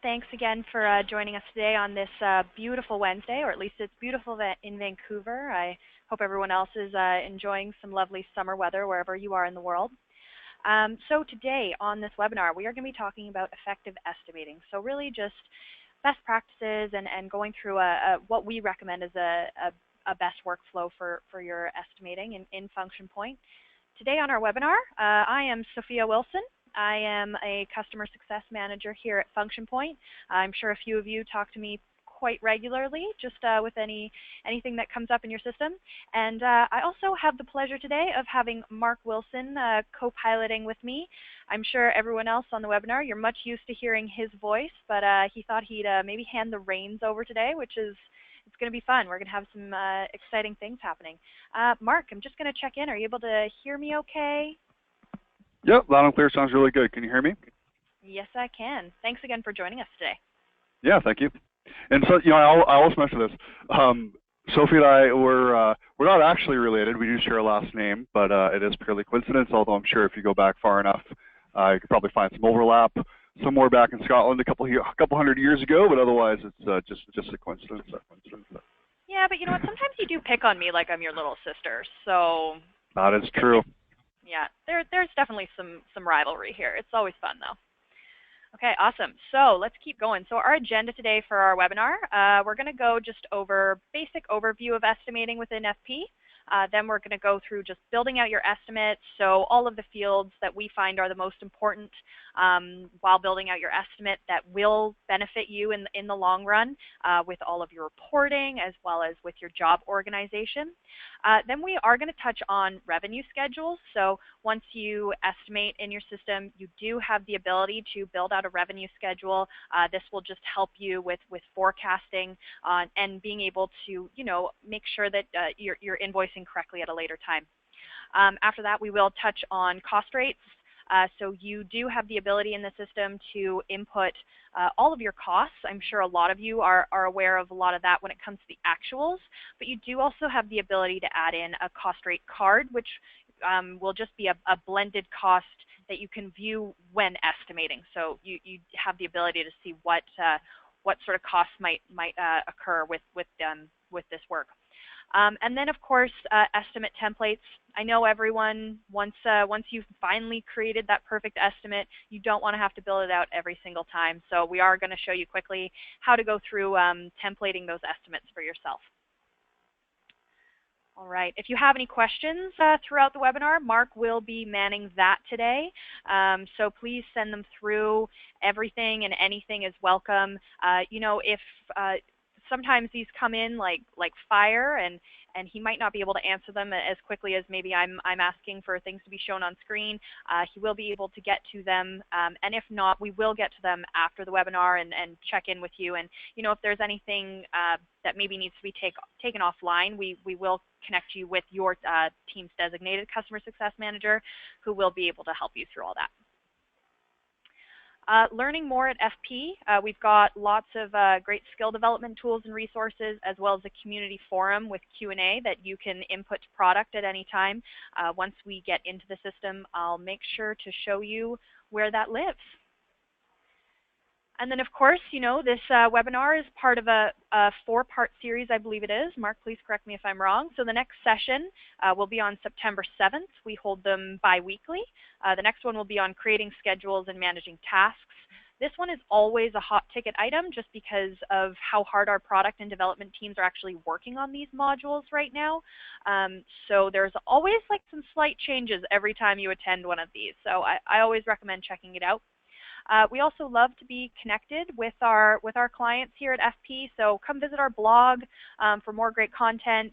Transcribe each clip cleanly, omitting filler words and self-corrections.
Thanks again for joining us today on this beautiful Wednesday, or at least it's beautiful in Vancouver. I hope everyone else is enjoying some lovely summer weather wherever you are in the world. So today on this webinar, we are going to be talking about effective estimating. So really just best practices and going through what we recommend as a best workflow for your estimating in Function Point. Today on our webinar, I am Sophia Wilson. I am a customer success manager here at Function Point. I'm sure a few of you talk to me quite regularly, just with anything that comes up in your system. And I also have the pleasure today of having Mark Wilson co-piloting with me. I'm sure everyone else on the webinar, you're much used to hearing his voice, but he thought he'd maybe hand the reins over today, which is it's going to be fun. We're going to have some exciting things happening. Mark, I'm just going to check in. Are you able to hear me okay? Yep, loud and clear. Sounds really good. Can you hear me? Yes, I can. Thanks again for joining us today. Yeah, thank you. And so, I always mention this. Sophie and I, we're not actually related. We do share a last name, but it is purely coincidence. Although I'm sure if you go back far enough, you could probably find some overlap somewhere back in Scotland a couple hundred years ago. But otherwise, it's just a coincidence. Yeah, but you know what? Sometimes you do pick on me like I'm your little sister. So that is true. Yeah, there's definitely some rivalry here. It's always fun, though. Okay, awesome. So let's keep going. So our agenda today for our webinar, we're going to go just over basic overview of estimating within FP. Then we're going to go through just building out your estimates, so all of the fields that we find are the most important while building out your estimate that will benefit you in the long run with all of your reporting as well as with your job organization. Then we are going to touch on revenue schedules. So once you estimate in your system, you do have the ability to build out a revenue schedule. This will just help you with forecasting and being able to, make sure that you're invoicing correctly at a later time. After that, we will touch on cost rates. So you do have the ability in the system to input all of your costs. I'm sure a lot of you are aware of a lot of that when it comes to the actuals, but you do also have the ability to add in a cost rate card, which will just be a blended cost that you can view when estimating. So you have the ability to see what sort of costs might occur with this work. And then, of course, estimate templates. I know everyone, once you've finally created that perfect estimate, you don't want to have to build it out every single time. So we are going to show you quickly how to go through templating those estimates for yourself. All right. If you have any questions throughout the webinar, Mark will be manning that today. So please send them through. Everything and anything is welcome. If sometimes these come in like fire, and he might not be able to answer them as quickly as maybe I'm asking for things to be shown on screen. He will be able to get to them, and if not, we will get to them after the webinar and check in with you. And if there's anything that maybe needs to be taken offline, we will connect you with your team's designated customer success manager, who will be able to help you through all that. Learning more at FP, we've got lots of great skill development tools and resources, as well as a community forum with Q&A that you can input to product at any time. Once we get into the system, I'll make sure to show you where that lives. And then, of course, this webinar is part of a 4-part series, I believe it is. Mark, please correct me if I'm wrong. So the next session will be on September 7th. We hold them bi-weekly. The next one will be on creating schedules and managing tasks. This one is always a hot ticket item just because of how hard our product and development teams are actually working on these modules right now. So there's always some slight changes every time you attend one of these. So I always recommend checking it out. We also love to be connected with our clients here at FP, so come visit our blog for more great content.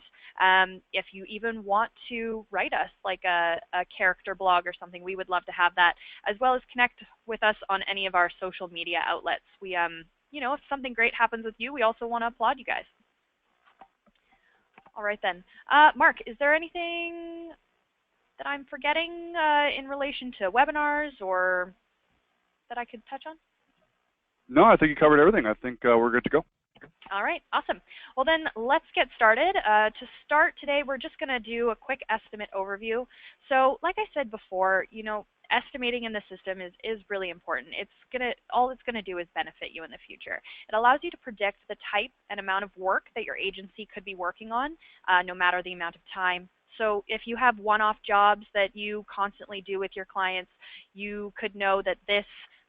If you even want to write us like a character blog or something, we would love to have that, as well as connect with us on any of our social media outlets. We, if something great happens with you, we also want to applaud you guys. All right then. Mark, is there anything that I'm forgetting in relation to webinars or that I could touch on? No, I think you covered everything. I think we're good to go. All right, awesome. Well then, let's get started. To start today, we're just going to do a quick estimate overview. So like I said before, estimating in the system is really important. All it's gonna do is benefit you in the future. It allows you to predict the type and amount of work that your agency could be working on, no matter the amount of time. So if you have one-off jobs that you constantly do with your clients, you could know that this,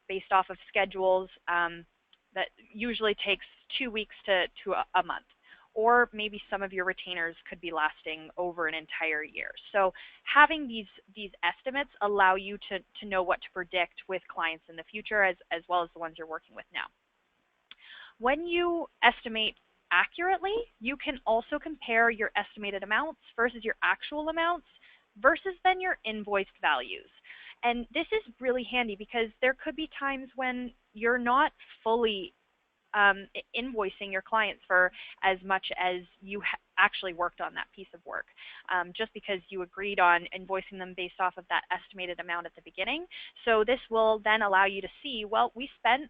based off of schedules, that usually takes 2 weeks to a month. Or maybe some of your retainers could be lasting over an entire year. So having these estimates allow you to know what to predict with clients in the future, as well as the ones you're working with now. When you estimate accurately, you can also compare your estimated amounts versus your actual amounts versus then your invoiced values. And this is really handy because there could be times when you're not fully invoicing your clients for as much as you actually worked on that piece of work, just because you agreed on invoicing them based off of that estimated amount at the beginning. So this will then allow you to see, well, we spent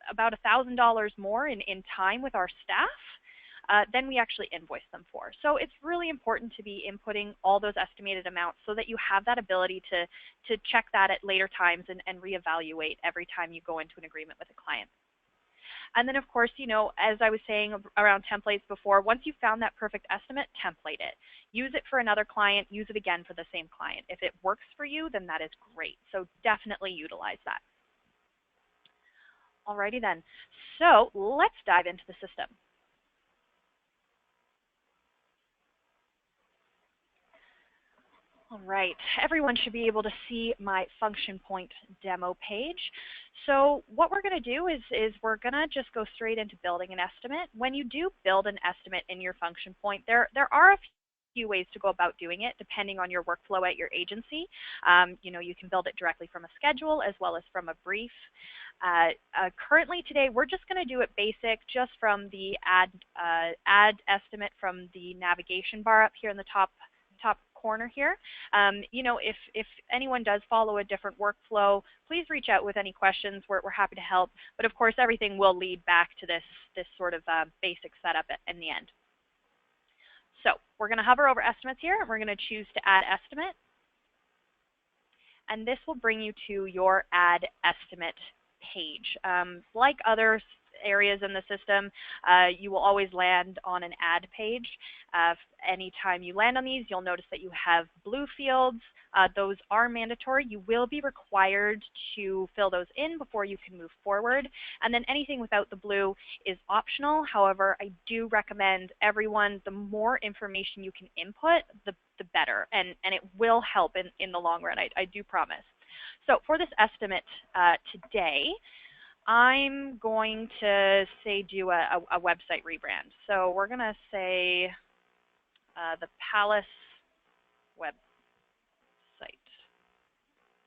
about $1,000 more in time with our staff than we actually invoiced them for. So it's really important to be inputting all those estimated amounts so that you have that ability to check that at later times and reevaluate every time you go into an agreement with a client. And then, of course, as I was saying around templates before, once you've found that perfect estimate, template it. Use it for another client, use it again for the same client. If it works for you, then that is great. So definitely utilize that. Alrighty then. So let's dive into the system. All right, everyone should be able to see my function point demo page. So what we're going to do is we're going to just go straight into building an estimate. When you do build an estimate in your function point, there are a few ways to go about doing it depending on your workflow at your agency. You can build it directly from a schedule as well as from a brief. Currently today, we're just going to do it basic, just from the add estimate from the navigation bar up here in the top corner here. If anyone does follow a different workflow, please reach out with any questions. We're happy to help. But of course, everything will lead back to this sort of basic setup in the end. So we're going to hover over estimates here. We're going to choose to add estimate. And this will bring you to your add estimate page. Like other areas in the system, you will always land on an add page. Anytime you land on these, you'll notice that you have blue fields. Those are mandatory. You will be required to fill those in before you can move forward. And then anything without the blue is optional. However, I do recommend everyone, the more information you can input, the better. And it will help in the long run, I do promise. So for this estimate today, I'm going to say do a website rebrand. So we're going to say the Palace website.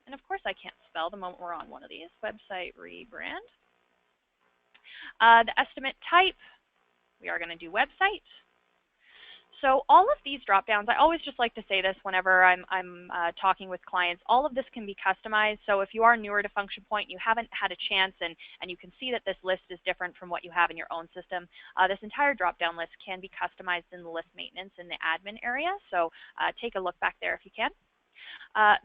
And of course I can't spell the moment we're on one of these. Website rebrand. The estimate type, we are going to do website. So all of these drop downs, I always just like to say this whenever I'm talking with clients, all of this can be customized. So if you are newer to Function Point, you haven't had a chance, and you can see that this list is different from what you have in your own system, this entire drop down list can be customized in the list maintenance in the admin area. So take a look back there if you can.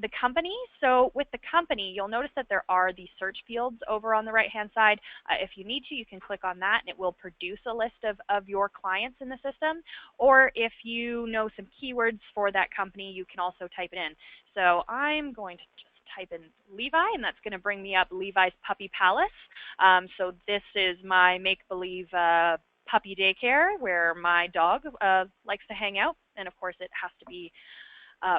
The company, so with the company, you'll notice that there are the search fields over on the right-hand side. If you need to, you can click on that and it will produce a list of your clients in the system. Or if you know some keywords for that company, you can also type it in. So I'm going to just type in Levi, and that's going to bring me up Levi's Puppy Palace. So this is my make-believe puppy daycare where my dog likes to hang out. And of course, it has to be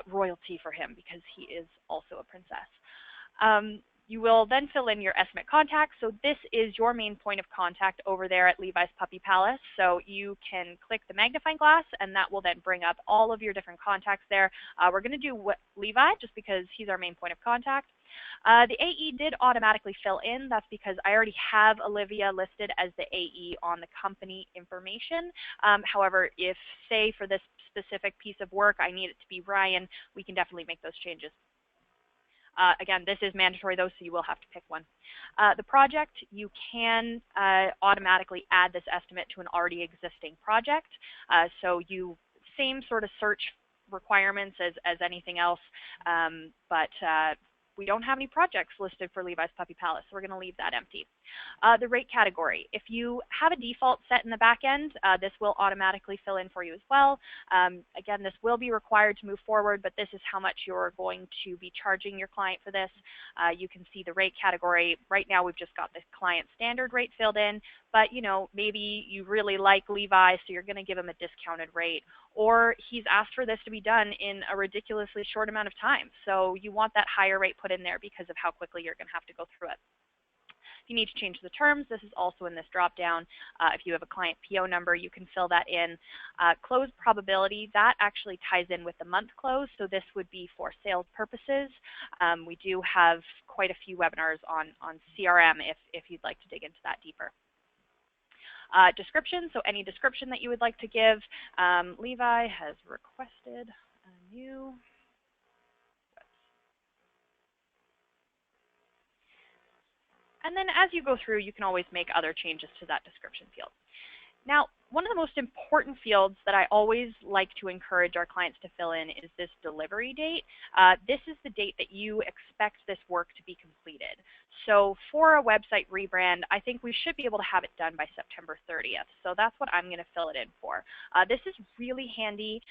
royalty for him because he is also a princess. You will then fill in your estimate contact. So this is your main point of contact over there at Levi's Puppy Palace. So you can click the magnifying glass and that will then bring up all of your different contacts there. We're going to do Levi just because he's our main point of contact. The AE did automatically fill in. That's because I already have Olivia listed as the AE on the company information. However, if, say, for this specific piece of work, I need it to be Ryan, we can definitely make those changes. Again, this is mandatory though, so you will have to pick one. The project, you can automatically add this estimate to an already existing project. So same sort of search requirements as anything else, but we don't have any projects listed for Levi's Puppy Palace, so we're going to leave that empty. The rate category. If you have a default set in the back end, this will automatically fill in for you as well. Again, this will be required to move forward, but this is how much you're going to be charging your client for this. You can see the rate category. Right now we've just got the client standard rate filled in, but maybe you really like Levi, so you're going to give him a discounted rate, or he's asked for this to be done in a ridiculously short amount of time, so you want that higher rate put in there because of how quickly you're going to have to go through it. If you need to change the terms, this is also in this drop down. If you have a client PO number, you can fill that in. Close probability, that actually ties in with the month close, so this would be for sales purposes. We do have quite a few webinars on CRM if you'd like to dig into that deeper. Description, so any description that you would like to give. Levi has requested a new and then as you go through, you can always make other changes to that description field. Now, one of the most important fields that I always like to encourage our clients to fill in is this delivery date. This is the date that you expect this work to be completed. So for a website rebrand, I think we should be able to have it done by September 30th. So that's what I'm going to fill it in for. This is really handy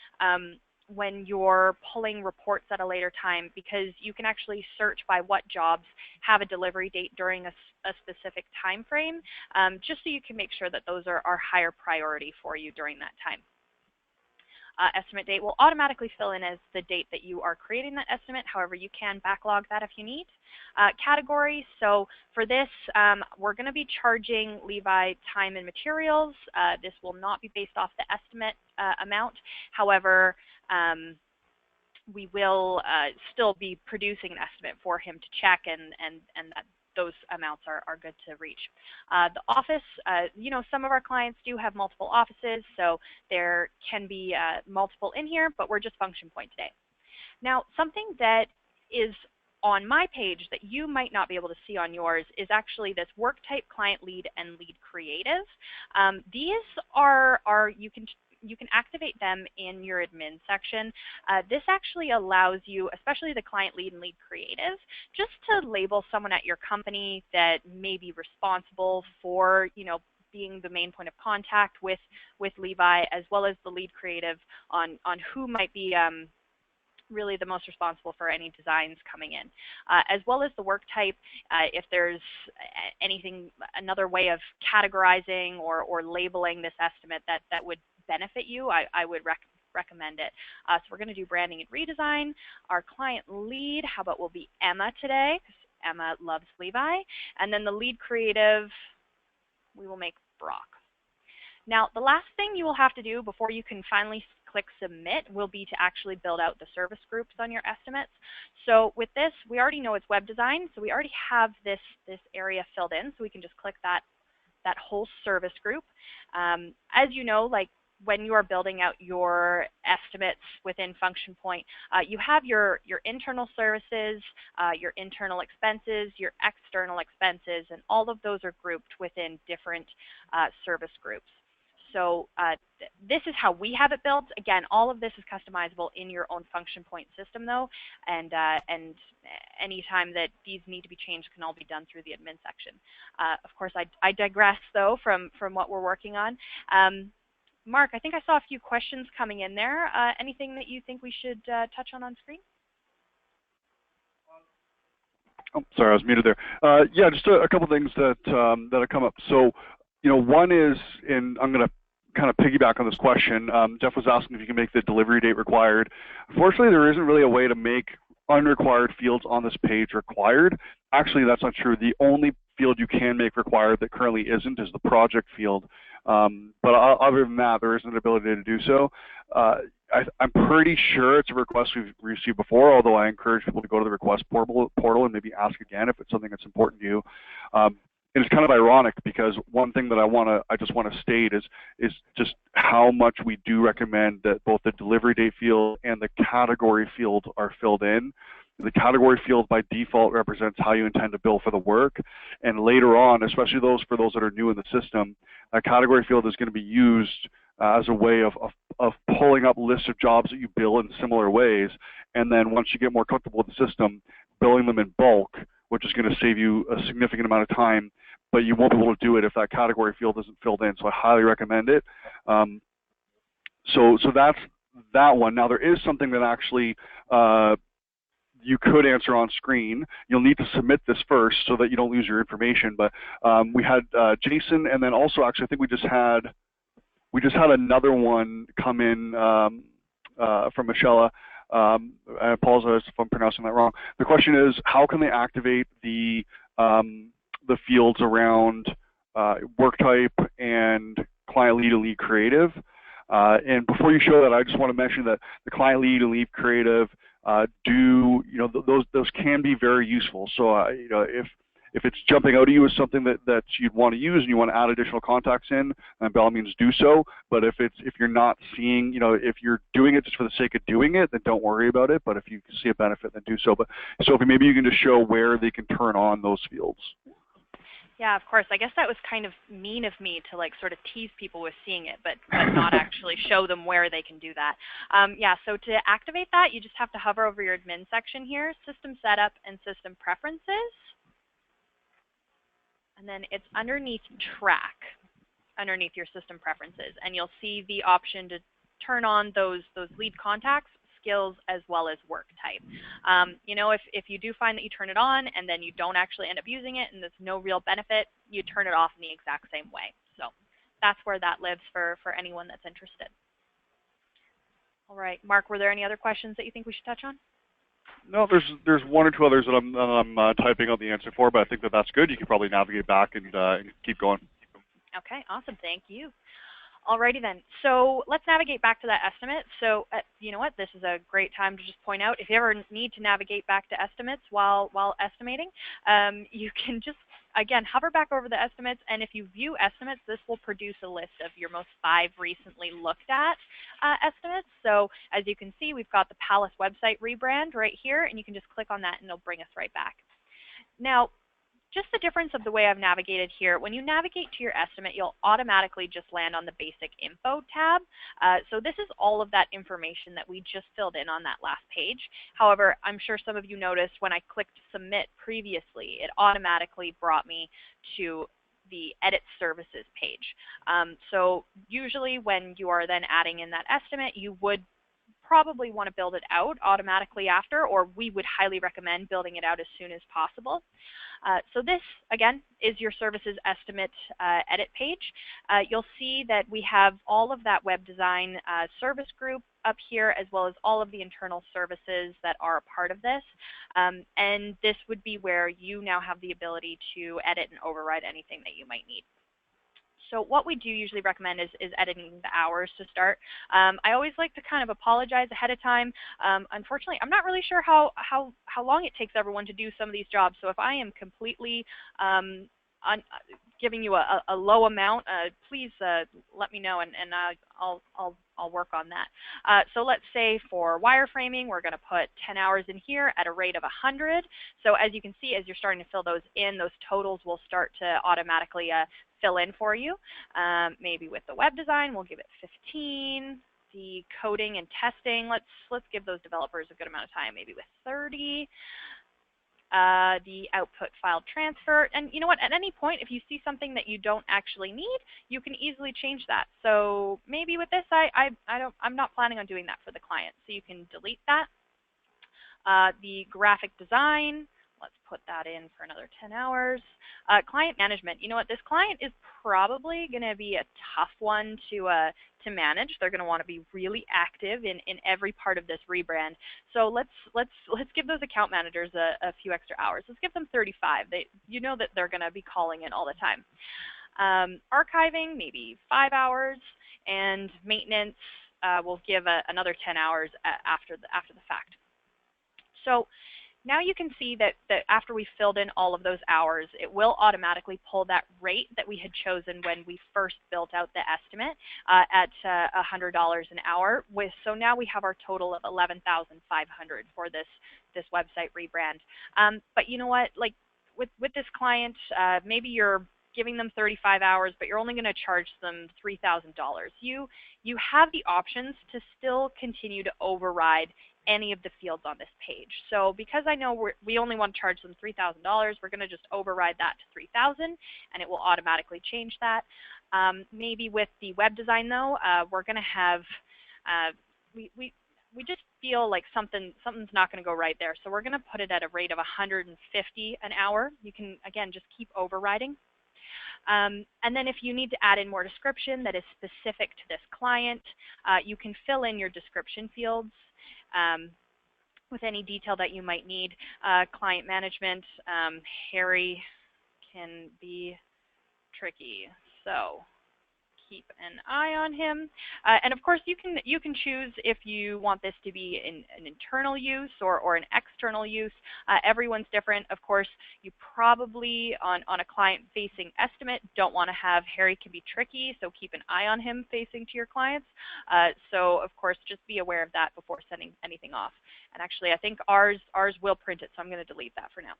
when you're pulling reports at a later time, because you can actually search by what jobs have a delivery date during a specific time frame, just so you can make sure that those are higher priority for you during that time. Estimate date will automatically fill in as the date that you are creating that estimate. However, you can backlog that if you need. Category, so for this, we're going to be charging Levi time and materials. This will not be based off the estimate amount. However, we will still be producing an estimate for him to check, and that those amounts are good to reach. The office, some of our clients do have multiple offices, so there can be multiple in here, but we're just function point today. Now, something that is on my page that you might not be able to see on yours is actually this work type, client lead, and lead creative. These are you can activate them in your admin section. This actually allows you, especially the client lead and lead creative, just to label someone at your company that may be responsible for, being the main point of contact with Levi, as well as the lead creative on who might be really the most responsible for any designs coming in, as well as the work type. If there's anything, another way of categorizing or labeling this estimate that would benefit you, I would recommend it. So we're going to do branding and redesign. Our client lead, how about will be Emma today, because Emma loves Levi. And then the lead creative, we will make Brock. Now, the last thing you will have to do before you can finally click submit will be to actually build out the service groups on your estimates. So with this, we already know it's web design, so we already have this area filled in, so we can just click that whole service group. As you know, like when you are building out your estimates within Function Point, you have your internal services, your internal expenses, your external expenses, and all of those are grouped within different service groups. So this is how we have it built. Again, all of this is customizable in your own Function Point system, though, and any time that these need to be changed can all be done through the admin section. Of course, I digress, though, from what we're working on. Mark, I think I saw a few questions coming in there. Anything that you think we should touch on screen? Oh, sorry, I was muted there. Yeah, just a couple things that have come up. So, one is, and I'm going to kind of piggyback on this question. Jeff was asking if you can make the delivery date required. Unfortunately, there isn't really a way to make unrequired fields on this page required. Actually, that's not true. The only field you can make required that currently isn't is the project field. But other than that, there isn't an ability to do so. I'm pretty sure it's a request we've received before, although I encourage people to go to the request portal and maybe ask again if it's something that's important to you. And it's kind of ironic because one thing that I just want to state is just how much we do recommend that both the delivery date field and the category field are filled in. The category field by default represents how you intend to bill for the work, and later on, especially for those that are new in the system, a category field is going to be used as a way of pulling up lists of jobs that you bill in similar ways, and then once you get more comfortable with the system, billing them in bulk, which is going to save you a significant amount of time, but you won't be able to do it if that category field isn't filled in. So I highly recommend it. So that's that one. Now there is something that actually you could answer on screen. You'll need to submit this first so that you don't lose your information. But we had Jason, and then also actually I think we just had another one come in from Michelle. I apologize if I'm pronouncing that wrong. The question is, how can they activate the fields around work type and client lead and lead creative? And before you show that, I just want to mention that the client lead and lead creative those can be very useful. So if it's jumping out at you as something that you'd want to use and you want to add additional contacts in, then by all means do so. But if you're not seeing, if you're doing it just for the sake of doing it, then don't worry about it. But if you see a benefit, then do so. But Sophie, maybe you can just show where they can turn on those fields. Yeah, of course. I guess that was kind of mean of me to sort of tease people with seeing it, but not actually show them where they can do that. Yeah, so to activate that, you just have to hover over your admin section here, system setup and system preferences. And then it's underneath track, underneath your system preferences. And you'll see the option to turn on those lead contacts, skills, as well as work type. If you do find that you turn it on and then you don't actually end up using it and there's no real benefit, you turn it off in the exact same way. So that's where that lives for anyone that's interested. All right, Mark, were there any other questions that you think we should touch on? No, there's one or two others that I'm typing out the answer for, but I think that's good. You can probably navigate back and keep going. Okay, awesome. Thank you. Alrighty then, so let's navigate back to that estimate. So you know what, this is a great time to just point out, if you ever need to navigate back to estimates while estimating, you can just, again, hover back over the estimates, and if you view estimates, this will produce a list of your most 5 recently looked at estimates. So as you can see, we've got the Palace website rebrand right here, and you can just click on that and it'll bring us right back. Now, just the difference of the way I've navigated here, when you navigate to your estimate, you'll automatically just land on the basic info tab. So this is all of that information that we just filled in on that last page. However, I'm sure some of you noticed when I clicked submit previously, it automatically brought me to the edit services page. So usually when you are then adding in that estimate, you would probably want to build it out automatically after, or we would highly recommend building it out as soon as possible. So this, again, is your services estimate edit page. You'll see that we have all of that web design service group up here, as well as all of the internal services that are a part of this. And this would be where you now have the ability to edit and override anything that you might need. So what we do usually recommend is editing the hours to start. I always like to kind of apologize ahead of time. Unfortunately, I'm not really sure how long it takes everyone to do some of these jobs. So if I am completely giving you a low amount, please let me know, and I'll work on that. So let's say for wireframing, we're going to put 10 hours in here at a rate of 100. So as you can see, as you're starting to fill those in, those totals will start to automatically fill in for you. Maybe with the web design, we'll give it 15. The coding and testing, let's give those developers a good amount of time, maybe with 30. The output file transfer, and you know what, at any point if you see something that you don't actually need, you can easily change that. So maybe with this, I'm not planning on doing that for the client, so you can delete that. The graphic design, let's put that in for another 10 hours. Client management, you know what, this client is probably going to be a tough one to manage. They're going to want to be really active in every part of this rebrand. So let's give those account managers a few extra hours. Let's give them 35. You know that they're going to be calling in all the time. Archiving, maybe 5 hours, and maintenance we'll give another 10 hours after the fact. So now you can see that after we filled in all of those hours, it will automatically pull that rate that we had chosen when we first built out the estimate at $100 an hour. So now we have our total of $11,500 for this website rebrand. But you know what? Like with this client, maybe you're giving them 35 hours, but you're only going to charge them $3,000. You have the options to still continue to override any of the fields on this page. So because I know we only want to charge them $3,000, we're going to just override that to $3,000, and it will automatically change that. Maybe with the web design though, we're going to have we just feel like something's not going to go right there, so we're going to put it at a rate of $150 an hour. You can again just keep overriding. And then if you need to add in more description that is specific to this client, you can fill in your description fields with any detail that you might need. Client management, Harry can be tricky, so keep an eye on him. And of course, you can choose if you want this to be an internal use or an external use. Everyone's different. Of course, you probably, on a client-facing estimate, don't want to have Harry can be tricky, so keep an eye on him facing to your clients. So, of course, just be aware of that before sending anything off. And actually, I think ours will print it, so I'm going to delete that for now.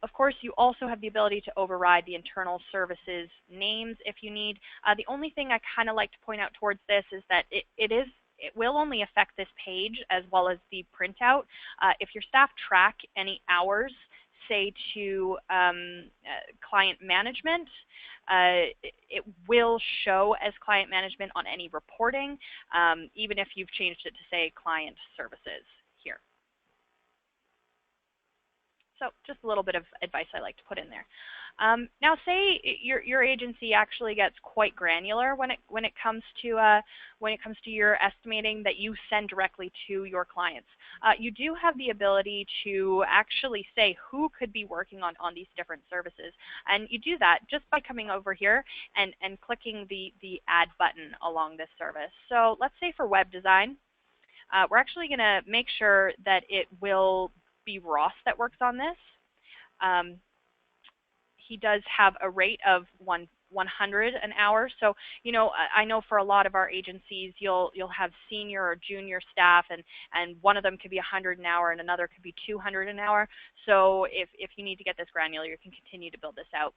Of course, you also have the ability to override the internal services names if you need. The only thing I kind of like to point out towards this is that it will only affect this page as well as the printout. If your staff track any hours, say to client management, it will show as client management on any reporting, even if you've changed it to say client services here. So just a little bit of advice I like to put in there. Now, say your agency actually gets quite granular when it comes to your estimating that you send directly to your clients. You do have the ability to actually say who could be working on these different services, and you do that just by coming over here and clicking the add button along this service. So let's say for web design, we're actually going to make sure that it will be Ross that works on this. He does have a rate of 100 an hour. So, you know, I know for a lot of our agencies, you'll have senior or junior staff, and one of them could be 100 an hour and another could be 200 an hour. So if you need to get this granular, you can continue to build this out.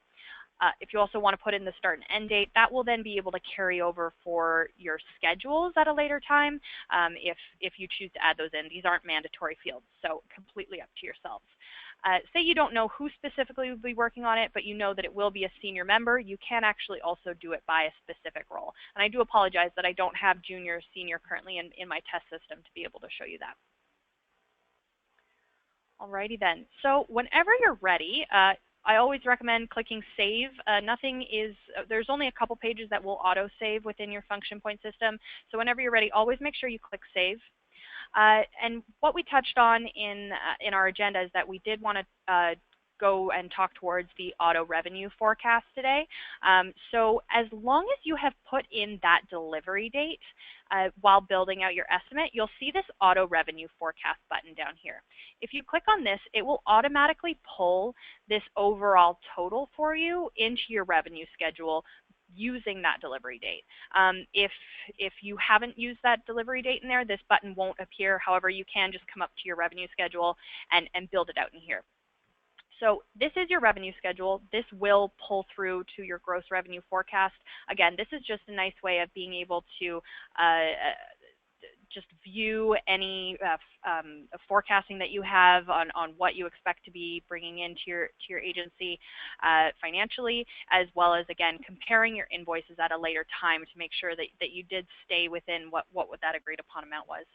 If you also want to put in the start and end date, that will then be able to carry over for your schedules at a later time if you choose to add those in. These aren't mandatory fields, so completely up to yourselves. Say you don't know who specifically will be working on it, but you know that it will be a senior member, you can actually also do it by a specific role. And I do apologize that I don't have junior or senior currently in my test system to be able to show you that. Alrighty then. So whenever you're ready, I always recommend clicking save. There's only a couple pages that will auto save within your function point system. So whenever you're ready, always make sure you click save. And what we touched on in our agenda is that we did want to go and talk towards the auto revenue forecast today. So as long as you have put in that delivery date while building out your estimate, you'll see this auto revenue forecast button down here. If you click on this, it will automatically pull this overall total for you into your revenue schedule using that delivery date. If you haven't used that delivery date in there, this button won't appear. However, you can just come up to your revenue schedule and build it out in here. So this is your revenue schedule. This will pull through to your gross revenue forecast. Again, this is just a nice way of being able to just view any forecasting that you have on what you expect to be bringing into your agency financially, as well as, again, comparing your invoices at a later time to make sure that you did stay within what that agreed upon amount was.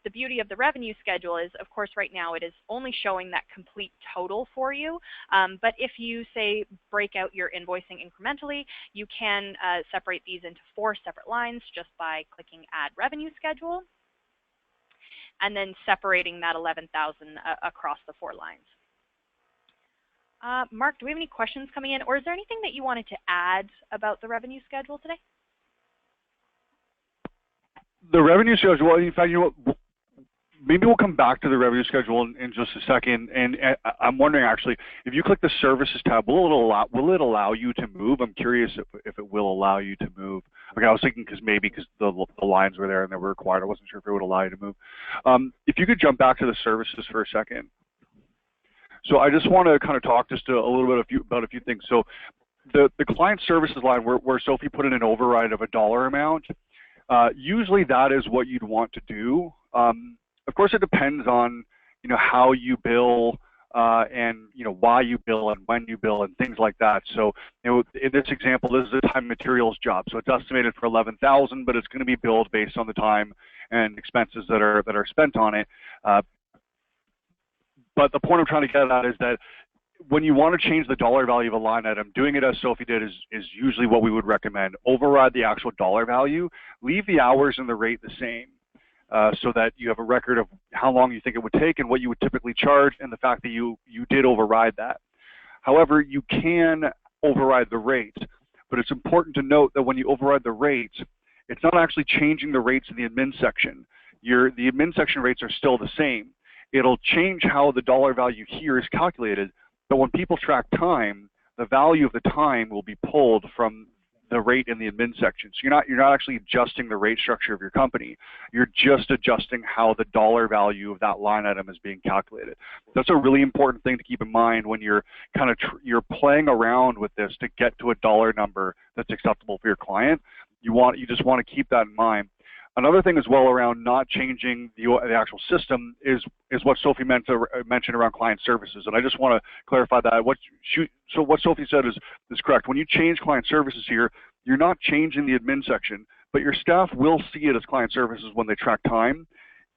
The beauty of the revenue schedule is, of course, right now it is only showing that complete total for you. But if you, say, break out your invoicing incrementally, you can separate these into 4 separate lines just by clicking Add Revenue Schedule, and then separating that 11,000 across the 4 lines. Mark, do we have any questions coming in, or is there anything that you wanted to add about the revenue schedule today? The revenue schedule, well, in fact, you know what, maybe we'll come back to the revenue schedule in just a second. And I'm wondering, actually, if you click the services tab, will it allow you to move? I'm curious if it will allow you to move. Okay, I was thinking because the lines were there and they were required. I wasn't sure if it would allow you to move. If you could jump back to the services for a second. So I just want to kind of talk just a little bit about a few things. So the client services line where Sophie put in an override of a dollar amount, usually that is what you'd want to do Of course, it depends on how you bill and why you bill and when you bill and things like that. So in this example, this is a time and materials job, so it's estimated for $11,000, but it's going to be billed based on the time and expenses that are spent on it. But the point I'm trying to get at is that when you want to change the dollar value of a line item, doing it as Sophie did is usually what we would recommend. Override the actual dollar value, leave the hours and the rate the same, so that you have a record of how long you think it would take and what you would typically charge, and the fact that you did override that. However, you can override the rate, but it's important to note that when you override the rate, it's not actually changing the rates in the admin section. The admin section rates are still the same. It'll change how the dollar value here is calculated, but when people track time, the value of the time will be pulled from the rate in the admin section. So you're not actually adjusting the rate structure of your company. You're just adjusting how the dollar value of that line item is being calculated. That's a really important thing to keep in mind when you're you're playing around with this to get to a dollar number that's acceptable for your client. You just want to keep that in mind. Another thing as well around not changing the actual system is what Sophie mentioned around client services, and I just want to clarify that. So what Sophie said is correct. When you change client services here, you're not changing the admin section, but your staff will see it as client services when they track time,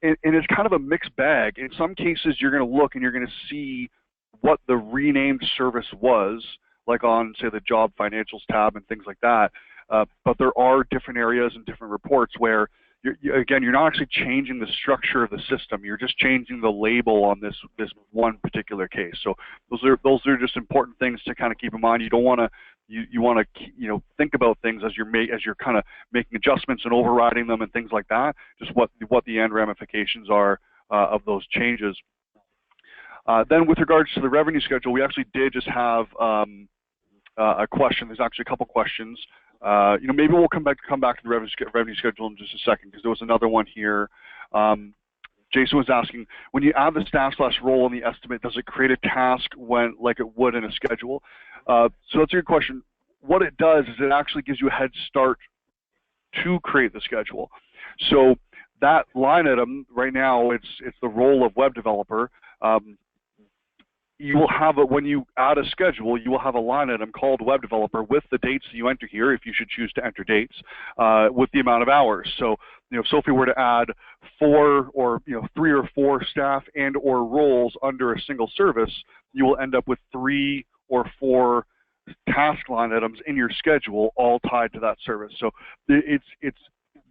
and it's kind of a mixed bag. In some cases, you're going to look and you're going to see what the renamed service was, like on, say, the job financials tab and things like that. But there are different areas and different reports where again, you're not actually changing the structure of the system. You're just changing the label on this one particular case. So those are just important things to kind of keep in mind. You don't want to you want to think about things as you're kind of making adjustments and overriding them and things like that. Just what the end ramifications are of those changes. Then with regards to the revenue schedule, we actually did just have a question. There's actually a couple questions. Maybe we'll come back to the revenue schedule in just a second, because there was another one here. Jason was asking, when you add the staff/role in the estimate, does it create a task like it would in a schedule? So that's a good question. What it does is it actually gives you a head start to create the schedule. So that line item right now, it's the role of web developer. You will have when you add a schedule, you will have a line item called web developer with the dates that you enter here, if you should choose to enter dates, with the amount of hours. So, if Sophie were to add 4 or 3 or 4 staff and or roles under a single service, you will end up with 3 or 4 task line items in your schedule, all tied to that service. So it's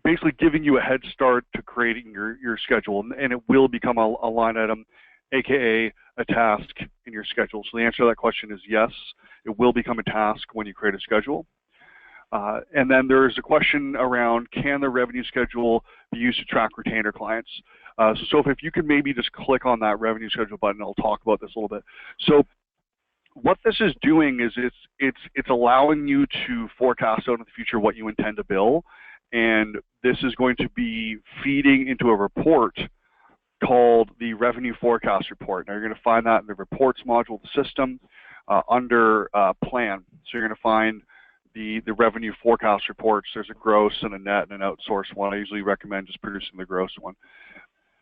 basically giving you a head start to creating your schedule, and it will become a line item, aka a task in your schedule. So the answer to that question is yes, it will become a task when you create a schedule. And then there's a question around, can the revenue schedule be used to track retainer clients? So Sophie, if you could maybe just click on that revenue schedule button, I'll talk about this a little bit. So what this is doing is it's allowing you to forecast out in the future what you intend to bill, and this is going to be feeding into a report called the Revenue Forecast Report. Now you're going to find that in the Reports module of the system under Plan. So you're going to find the Revenue Forecast Reports. There's a gross and a net and an outsourced one. I usually recommend just producing the gross one.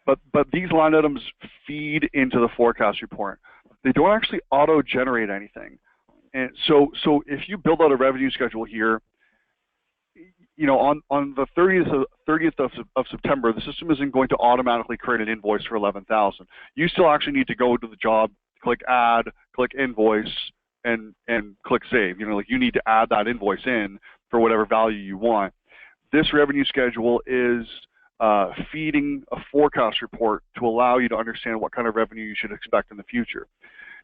But these line items feed into the forecast report. They don't actually auto-generate anything. And so if you build out a revenue schedule here, on the 30th of September, the system isn't going to automatically create an invoice for $11,000. You still actually need to go to the job, click Add, click Invoice, and click Save. You need to add that invoice in for whatever value you want. This revenue schedule is feeding a forecast report to allow you to understand what kind of revenue you should expect in the future.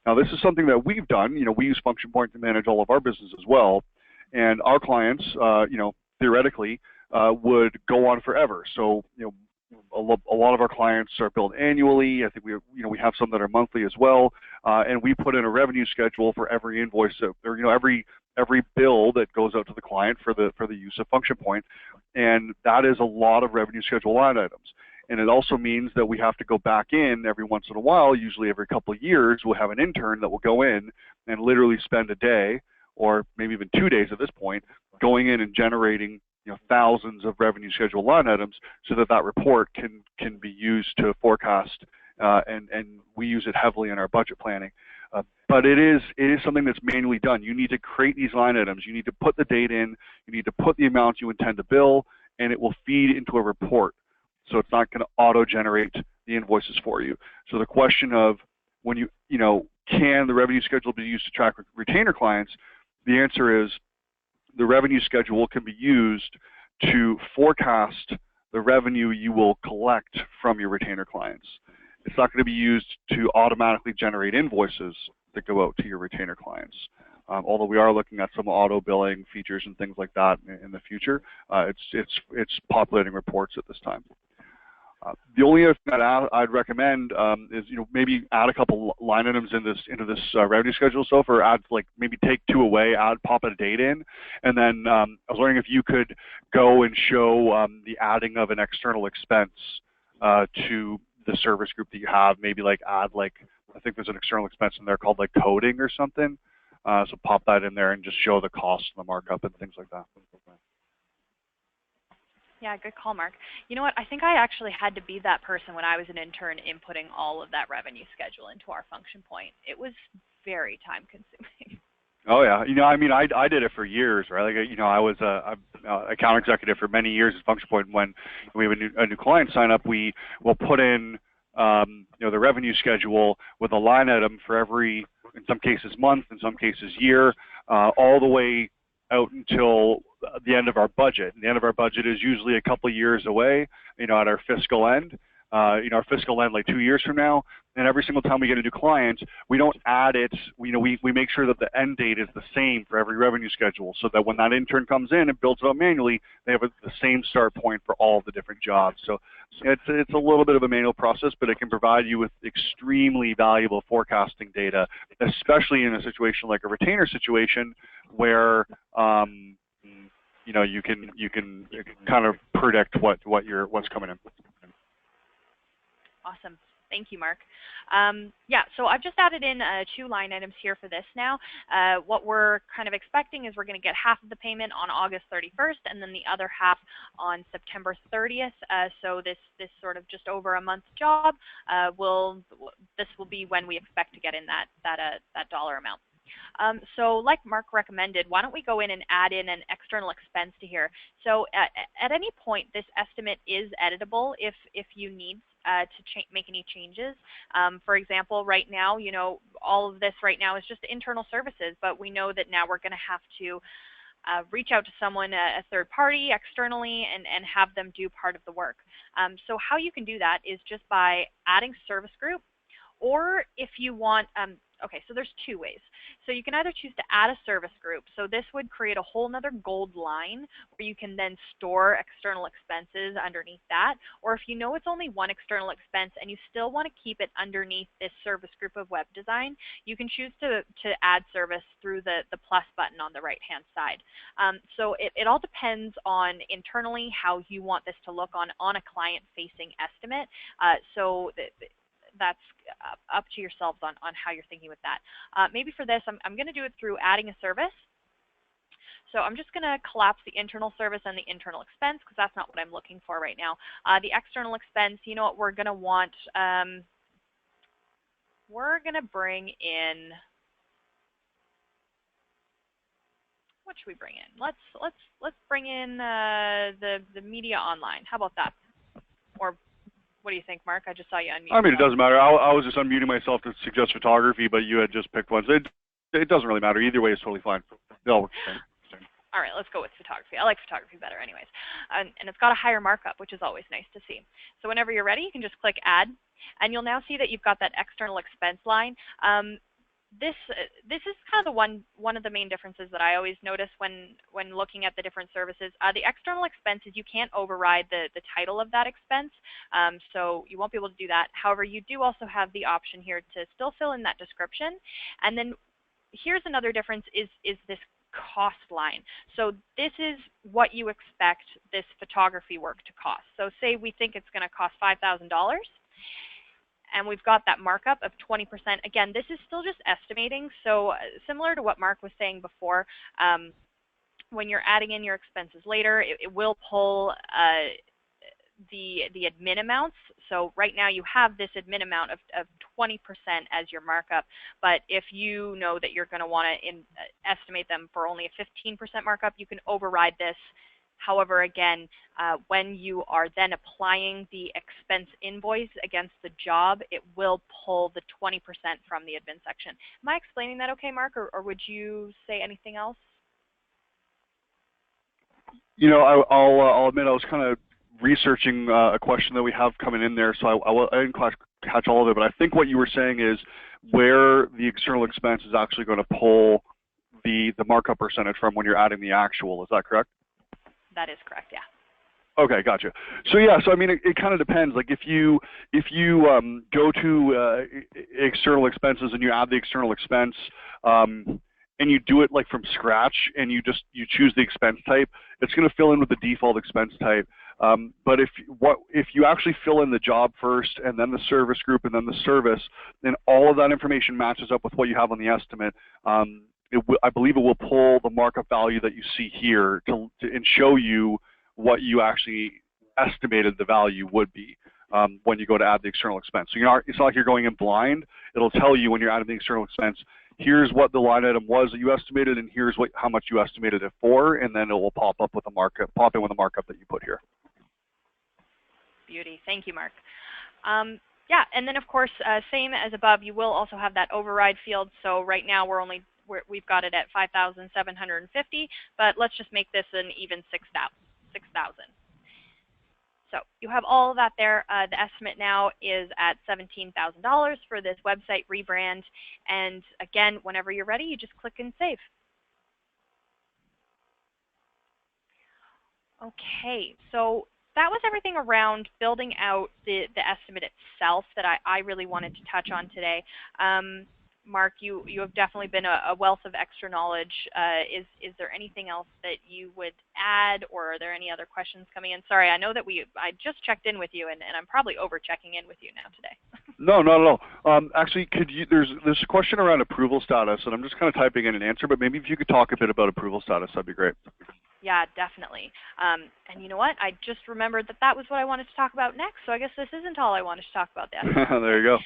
Now, this is something that we've done. We use Function Point to manage all of our business as well, and our clients, theoretically, would go on forever. So, a lot of our clients are billed annually. I think we have some that are monthly as well, and we put in a revenue schedule for every invoice, or every bill that goes out to the client for the use of Function Point, and that is a lot of revenue schedule line items. And it also means that we have to go back in every once in a while, usually every couple of years. We'll have an intern that will go in and literally spend a day, or maybe even 2 days at this point, going in and generating thousands of revenue schedule line items so that that report can be used to forecast, and we use it heavily in our budget planning. But it is something that's manually done. You need to create these line items. You need to put the date in. You need to put the amount you intend to bill, and it will feed into a report. So it's not going to auto-generate the invoices for you. So the question of when can the revenue schedule be used to track retainer clients? The answer is the revenue schedule can be used to forecast the revenue you will collect from your retainer clients. It's not going to be used to automatically generate invoices that go out to your retainer clients. Although we are looking at some auto billing features and things like that in the future, it's populating reports at this time. The only other thing that I'd recommend is maybe add a couple line items into this revenue schedule stuff, or add maybe take two away, pop a date in, and then I was wondering if you could go and show the adding of an external expense to the service group that you have. Maybe add I think there's an external expense in there called coding or something. So pop that in there and just show the cost and the markup and things like that. Yeah, good call, Mark. You know what? I think I actually had to be that person when I was an intern inputting all of that revenue schedule into our function point. It was very time consuming. Oh yeah, I did it for years, right? I was a account executive for many years at Function Point. When we have a new client sign up, we will put in the revenue schedule with a line item for every, in some cases month, in some cases year, all the way out until the end of our budget. And the end of our budget is usually a couple of years away, at our fiscal end. Our fiscal end 2 years from now. And every single time we get a new client, we don't add it. We make sure that the end date is the same for every revenue schedule, so that when that intern comes in and builds it out manually, they have the same start point for all the different jobs. So it's a little bit of a manual process, but it can provide you with extremely valuable forecasting data, especially in a situation like a retainer situation where you can kind of predict what's coming in. Awesome. Thank you, Mark. Yeah, so I've just added in 2 line items here for this now. What we're kind of expecting is we're going to get half of the payment on August 31st and then the other half on September 30th. So this sort of just over a month job, this will be when we expect to get in that dollar amount. So like Mark recommended, why don't we go in and add in an external expense to here. So at any point, this estimate is editable if you need to make any changes. For example, right now, all of this right now is just internal services, but we know that now we're going to have to reach out to someone, a third party externally, and have them do part of the work. So how you can do that is just by adding service group, or if you want, okay, so there's 2 ways. So you can either choose to add a service group. So this would create a whole nother gold line where you can then store external expenses underneath that. Or if you know it's only one external expense and you still want to keep it underneath this service group of web design, you can choose to add service through the plus button on the right-hand side. So it all depends on internally how you want this to look on a client-facing estimate. That's up to yourselves on how you're thinking with that. Maybe for this, I'm going to do it through adding a service. So I'm just going to collapse the internal service and the internal expense because that's not what I'm looking for right now. The external expense, you know what we're going to want? We're going to bring in, what should we bring in? Let's bring in the media online. How about that? Or what do you think, Mark? I just saw you unmute. I mean, it doesn't matter. I was just unmuting myself to suggest photography, but you had just picked one. So it doesn't really matter. Either way is totally fine. It all works the same. All right, let's go with photography. I like photography better anyways. And it's got a higher markup, which is always nice to see. So whenever you're ready, you can just click Add, and you'll now see that you've got that external expense line. This is kind of the one of the main differences that I always notice when looking at the different services. The external expenses, you can't override the title of that expense, so you won't be able to do that. However, you do also have the option here to still fill in that description. And then here's another difference is this cost line. So this is what you expect this photography work to cost. So say we think it's going to cost $5,000. And we've got that markup of 20%. Again, this is still just estimating. So similar to what Mark was saying before, when you're adding in your expenses later, it will pull the admin amounts. So right now you have this admin amount of 20% as your markup, but if you know that you're going to want to estimate them for only a 15% markup, you can override this. However, again, when you are then applying the expense invoice against the job, it will pull the 20% from the admin section. Am I explaining that okay, Mark, or would you say anything else? You know, I'll admit I was kind of researching a question that we have coming in there, so I didn't quite catch all of it, but I think what you were saying is where the external expense is actually going to pull the markup percentage from when you're adding the actual. Is that correct? That is correct, yeah. Okay, gotcha. So yeah, so I mean, it kind of depends. Like if you go to external expenses and you add the external expense, and you do it like from scratch, and you choose the expense type, it's going to fill in with the default expense type. But if you actually fill in the job first, and then the service group, and then the service, then all of that information matches up with what you have on the estimate. I believe it will pull the markup value that you see here and show you what you actually estimated the value would be when you go to add the external expense. So it's not like you're going in blind. It'll tell you when you're adding the external expense, here's what the line item was that you estimated, and here's how much you estimated it for, and then it will pop in with the markup that you put here. Beauty. Thank you, Mark. Yeah, and then of course, same as above, you will also have that override field. So right now we've got it at 5,750, but let's just make this an even 6,000. So you have all of that there. The estimate now is at $17,000 for this website rebrand. And again, whenever you're ready, you just click and save. Okay, so that was everything around building out the estimate itself that I really wanted to touch on today. Mark, you have definitely been a wealth of extra knowledge. Is there anything else that you would add, or are there any other questions coming in? Sorry, I know that I just checked in with you, and I'm probably over checking in with you now today. No, not at all. Actually, there's a question around approval status, and I'm just kind of typing in an answer, but maybe if you could talk a bit about approval status, that'd be great. Yeah, definitely. And you know what? I just remembered that was what I wanted to talk about next, so I guess this isn't all I wanted to talk about then. There you go.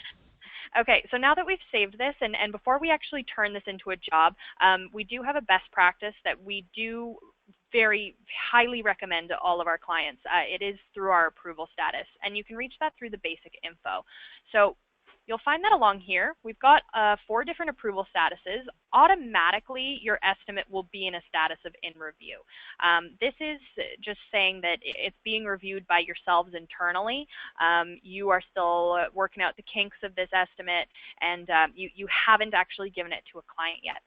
Okay, so now that we've saved this, and before we actually turn this into a job, we do have a best practice that we do very highly recommend to all of our clients. It is through our approval status, and you can reach that through the basic info. So you'll find that along here. We've got 4 different approval statuses. Automatically, your estimate will be in a status of in review. This is just saying that it's being reviewed by yourselves internally. You are still working out the kinks of this estimate, and you haven't actually given it to a client yet.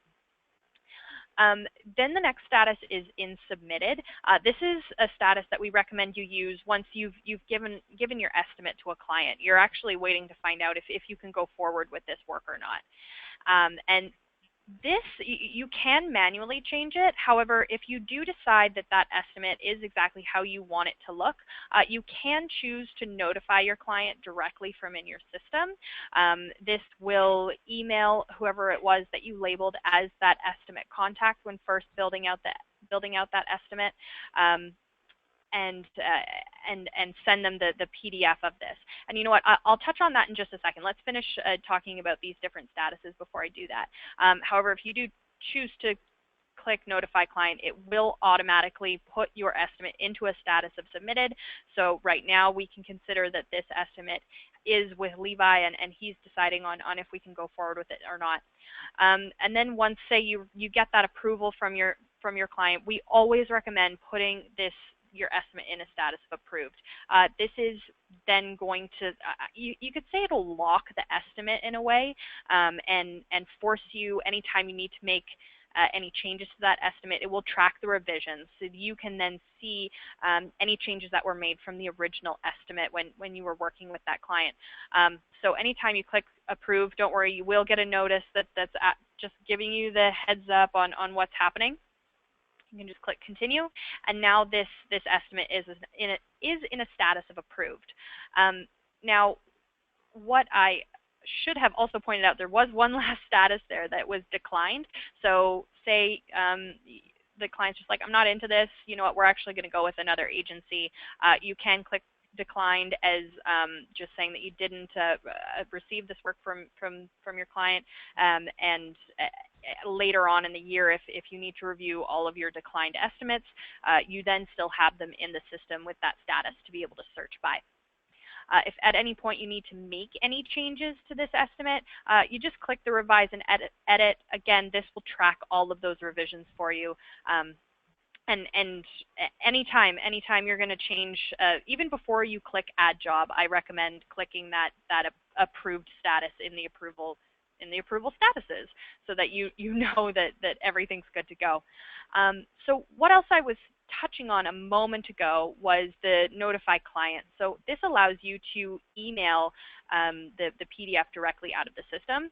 Then the next status is in submitted. This is a status that we recommend you use once you've given your estimate to a client. You're actually waiting to find out if you can go forward with this work or not. And this, you can manually change it. However, if you do decide that estimate is exactly how you want it to look, you can choose to notify your client directly from in your system. This will email whoever it was that you labeled as that estimate contact when first building out that estimate. And send them the PDF of this. And you know what, I'll touch on that in just a second. Let's finish talking about these different statuses before I do that. However, if you do choose to click Notify Client, it will automatically put your estimate into a status of submitted. So right now we can consider that this estimate is with Levi, and he's deciding on if we can go forward with it or not. And then once, say, you get that approval from your client, we always recommend putting your estimate in a status of approved. This is then going to, you could say it'll lock the estimate in a way, and force you, anytime you need to make any changes to that estimate, it will track the revisions, so you can then see any changes that were made from the original estimate when you were working with that client. So anytime you click approve, don't worry, you will get a notice that's just giving you the heads up on what's happening. You can just click continue, and now this estimate is in a status of approved. Now, what I should have also pointed out, there was one last status there that was declined. So say the client's just like, I'm not into this, you know what, we're actually going to go with another agency, you can click declined as just saying that you didn't receive this work from your client, and later on in the year, if you need to review all of your declined estimates, you then still have them in the system with that status to be able to search by. If at any point you need to make any changes to this estimate, you just click the revise and edit. Again, this will track all of those revisions for you. And anytime you're going to change, even before you click add job, I recommend clicking that approved status in the approval statuses, so that you know that everything's good to go. So what else I was touching on a moment ago was the notify client. So this allows you to email the PDF directly out of the system.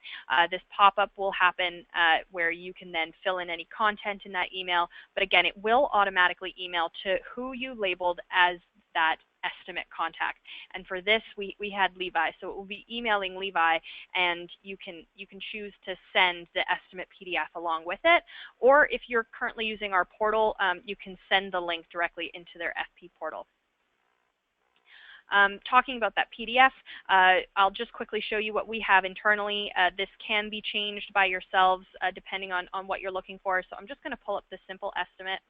This pop-up will happen where you can then fill in any content in that email, but again, it will automatically email to who you labeled as that estimate contact. And for this, we had Levi, so it will be emailing Levi, and you can choose to send the estimate PDF along with it, or if you're currently using our portal, you can send the link directly into their FP portal. Talking about that PDF, I'll just quickly show you what we have internally. This can be changed by yourselves depending on what you're looking for. So I'm just going to pull up the simple estimate.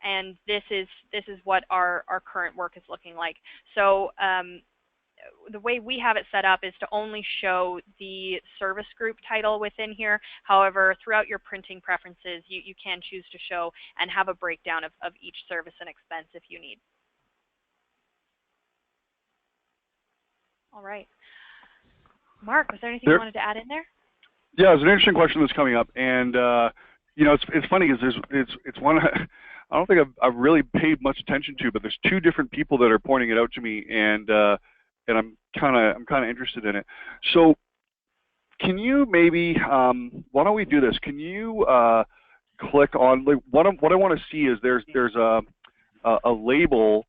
And this is what our current work is looking like. So the way we have it set up is to only show the service group title within here. However, throughout your printing preferences, you can choose to show and have a breakdown of each service and expense if you need. All right. Mark, was there anything you wanted to add in there? Yeah, it's an interesting question that's coming up, and you know, it's funny because it's one I don't think I've really paid much attention to, but there's two different people that are pointing it out to me, and I'm kind of interested in it. So, can you maybe why don't we do this? Can you click on, like, what I want to see is there's a label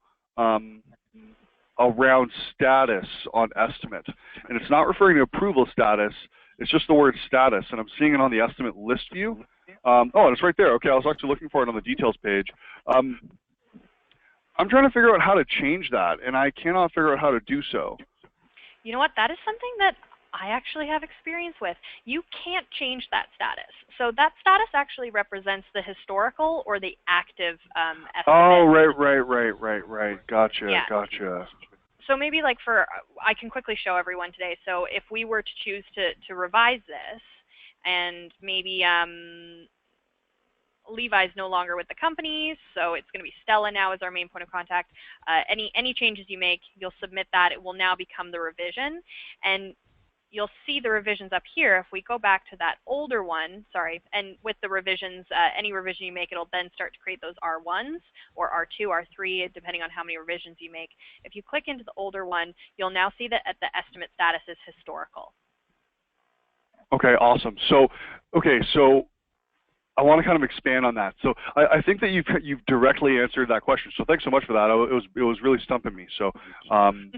around status on estimate, and it's not referring to approval status. It's just the word status, and I'm seeing it on the estimate list view. Oh, and it's right there. Okay, I was actually looking for it on the details page. I'm trying to figure out how to change that, and I cannot figure out how to do so. You know what? That is something that I actually have experience with. You can't change that status. So that status actually represents the historical or the active estimate. Oh, right. Gotcha, yeah. Gotcha. So maybe like I can quickly show everyone today. So if we were to choose to revise this, and maybe Levi's no longer with the company, so it's going to be Stella now as our main point of contact. Any changes you make, you'll submit that. It will now become the revision, and you'll see the revisions up here. If we go back to that older one, sorry, and with the revisions, any revision you make, it'll then start to create those R1s or R2, R3, depending on how many revisions you make. If you click into the older one, you'll now see that the estimate status is historical. Okay, awesome. So, so I want to kind of expand on that. So I think that you've directly answered that question. So thanks so much for that. It was really stumping me. So I'm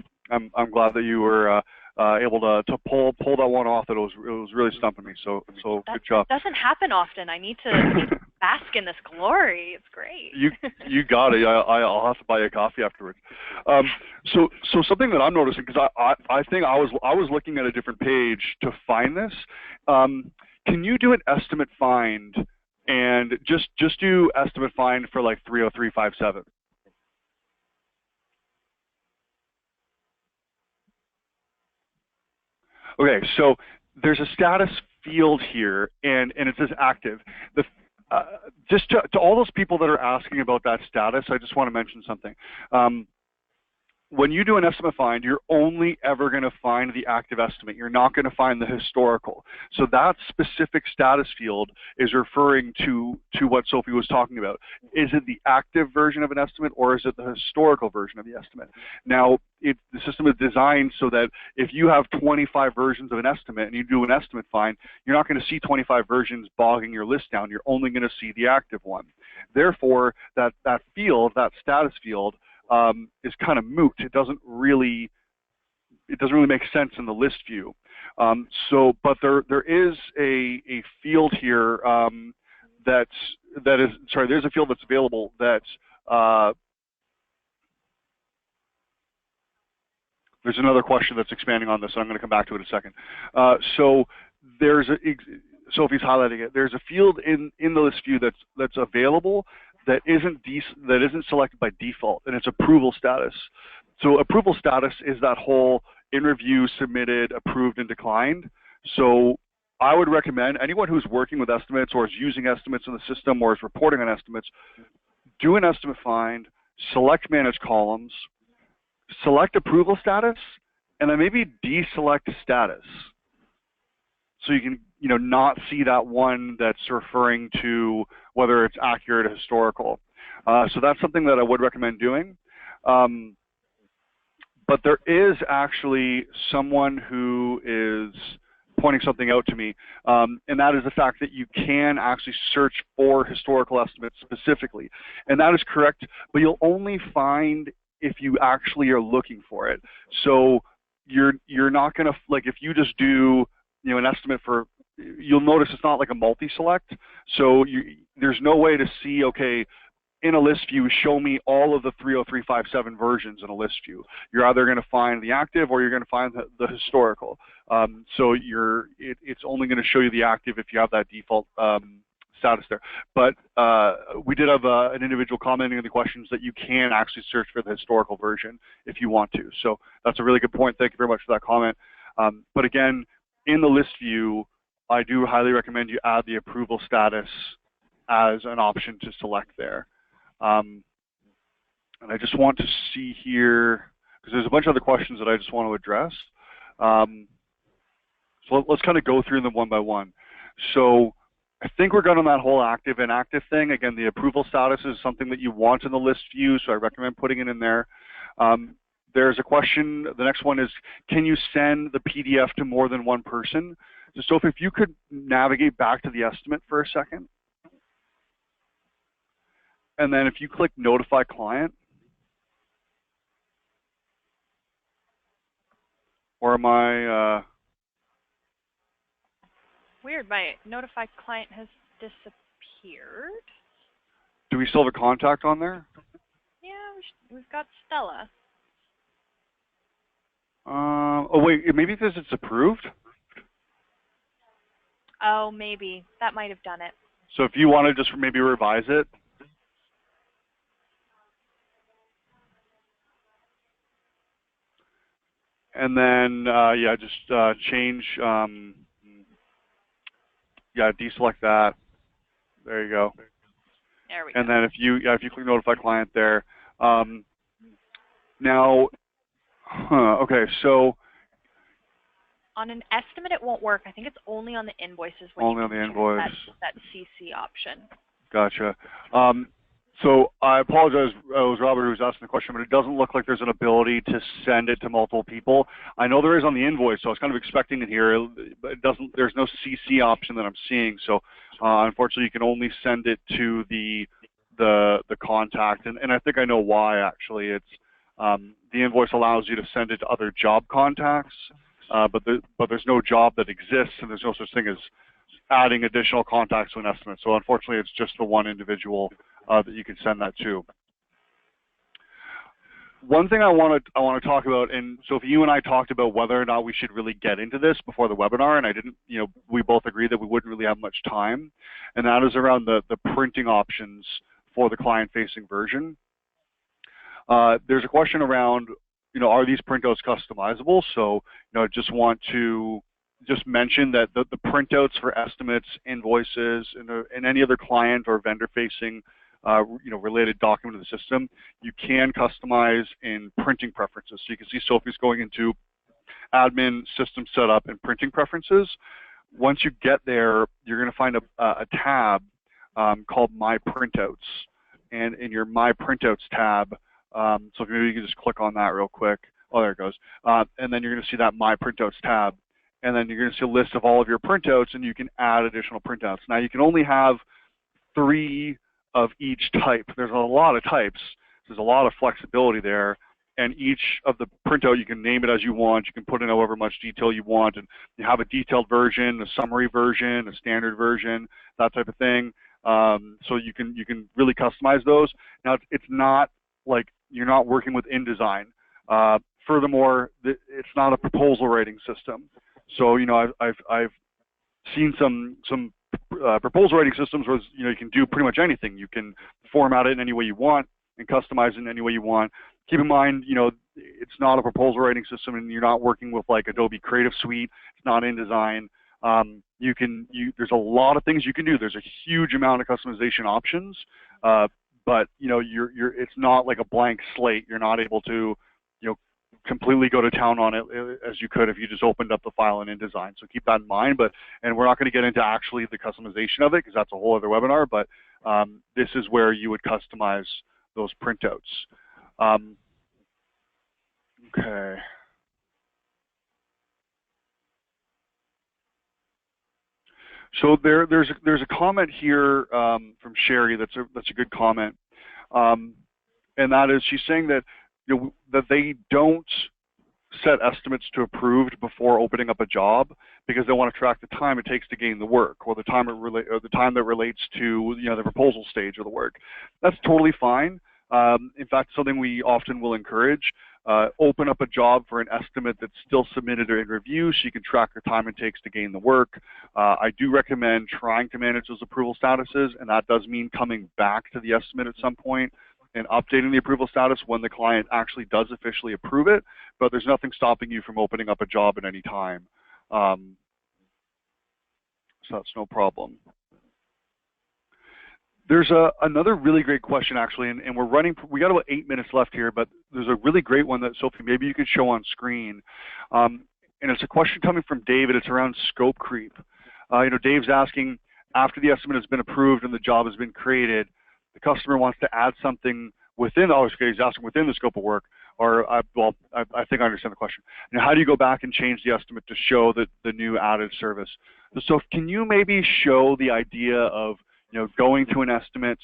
glad that you were able to pull that one off. That it was really stumping me. So good job. That doesn't happen often. I need to bask in this glory. It's great. You got it. I'll have to buy you a coffee afterwards. So something that I'm noticing, because I think I was looking at a different page to find this. Can you do an estimate find and just do estimate find for like 30357? Okay, so there's a status field here, and it says active. Just to all those people that are asking about that status, I just want to mention something. When you do an estimate find, you're only ever going to find the active estimate. You're not going to find the historical. So that specific status field is referring to what Sophie was talking about. Is it the active version of an estimate, or is it the historical version of the estimate? Now, the system is designed so that if you have 25 versions of an estimate and you do an estimate find, you're not going to see 25 versions bogging your list down. You're only going to see the active one. Therefore, that field, that status field, is kind of moot. It doesn't really make sense in the list view. But there is a field here there's a field that's available that there's another question that's expanding on this, and I'm going to come back to it in a second. So Sophie's highlighting it. There's a field in the list view that's available that isn't selected by default, and it's approval status. So approval status is that whole in review, submitted, approved, and declined. So I would recommend anyone who's working with estimates or is using estimates in the system or is reporting on estimates, do an estimate find, select manage columns, select approval status, and then maybe deselect status. So you can not see that one that's referring to whether it's accurate or historical. So that's something that I would recommend doing. But there is actually someone who is pointing something out to me, and that is the fact that you can actually search for historical estimates specifically. And that is correct, but you'll only find if you actually are looking for it. So you're not going to, like, if you just do an estimate for, you'll notice it's not like a multi-select. So there's no way to see, okay, in a list view, show me all of the 30357 versions in a list view. You're either going to find the active or you're going to find the historical. So it's only going to show you the active if you have that default status there. But we did have an individual commenting in the questions that you can actually search for the historical version if you want to. So that's a really good point. Thank you very much for that comment. But again, in the list view, I do highly recommend you add the approval status as an option to select there. And I just want to see here, because there's a bunch of other questions that I just want to address. So let's kind of go through them one by one. So I think we're good on that whole active and inactive thing. Again, the approval status is something that you want in the list view, so I recommend putting it in there. There's a question, the next one is, can you send the PDF to more than one person? So if you could navigate back to the estimate for a second. And then if you click Notify Client, or am I... Weird, my Notify Client has disappeared. Do we still have a contact on there? Yeah, we've got Stella. Oh wait, maybe because it's approved? Oh, maybe. That might have done it. So if you want to just maybe revise it. And then, yeah, just change, yeah, deselect that. There you go. There we go. And then if you click Notify Client there. Now, okay, so. On an estimate, it won't work. I think it's only on the invoices when only you on the invoice. That CC option. Gotcha. So I apologize, it was Robert who was asking the question, but it doesn't look like there's an ability to send it to multiple people. I know there is on the invoice, so I was kind of expecting it here, but it doesn't. There's no CC option that I'm seeing, so unfortunately you can only send it to the contact, and I think I know why actually. It's the invoice allows you to send it to other job contacts, but there's no job that exists, and there's no such thing as adding additional contacts to an estimate. So unfortunately, it's just the one individual that you can send that to. One thing I want to talk about, and so if you and I talked about whether or not we should really get into this before the webinar, and I didn't, we both agreed that we wouldn't really have much time, and that is around the printing options for the client-facing version. There's a question around, are these printouts customizable? So, I just want to mention that the printouts for estimates, invoices, and any other client or vendor-facing related document of the system, you can customize in printing preferences. So you can see Sophie's going into admin, system setup, and printing preferences. Once you get there, you're going to find a tab called My Printouts. And in your My Printouts tab, so maybe you can just click on that real quick. Oh, there it goes. And then you're going to see that My Printouts tab. And then you're going to see a list of all of your printouts, and you can add additional printouts. Now, you can only have 3 of each type. There's a lot of types. There's a lot of flexibility there. And each of the printout, you can name it as you want. You can put in however much detail you want. And you have a detailed version, a summary version, a standard version, that type of thing. So you can really customize those. Now it's not like you're not working with InDesign. Furthermore, it's not a proposal rating system. So I've seen some proposal rating systems where you can do pretty much anything. You can format it in any way you want and customize it in any way you want. Keep in mind, it's not a proposal rating system, and you're not working with like Adobe Creative Suite. It's not InDesign. There's a lot of things you can do. There's a huge amount of customization options, but it's not like a blank slate. You're not able to completely go to town on it as you could if you just opened up the file in InDesign. So keep that in mind. And we're not going to get into actually the customization of it because that's a whole other webinar. But this is where you would customize those printouts. Okay. So there's a comment here from Sherry that's a good comment, and that is she's saying that that they don't set estimates to approved before opening up a job because they want to track the time it takes to gain the work or the time that relates to the proposal stage of the work. That's totally fine. In fact, something we often will encourage. Open up a job for an estimate that's still submitted or in review so you can track the time it takes to gain the work. I do recommend trying to manage those approval statuses, and that does mean coming back to the estimate at some point and updating the approval status when the client actually does officially approve it, but there's nothing stopping you from opening up a job at any time. So that's no problem. There's another really great question actually, and we got about 8 minutes left here, but there's a really great one that Sophie, maybe you could show on screen. And it's a question coming from David. It's around scope creep. Dave's asking, after the estimate has been approved and the job has been created, the customer wants to add something within, he's asking within the scope of work, or I think I understand the question. How do you go back and change the estimate to show that the new added service? So can you maybe show the idea of going to an estimate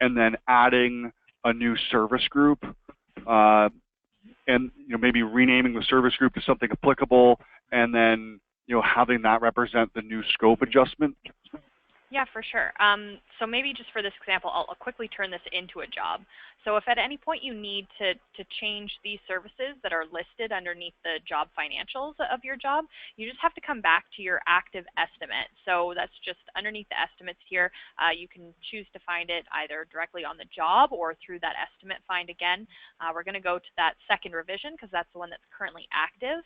and then adding a new service group, and maybe renaming the service group to something applicable, and then having that represent the new scope adjustment? Yeah, for sure. So maybe just for this example, I'll quickly turn this into a job. So if at any point you need to change these services that are listed underneath the job financials of your job, you just have to come back to your active estimate. So that's just underneath the estimates here. You can choose to find it either directly on the job or through that estimate find again. We're going to go to that second revision because that's the one that's currently active.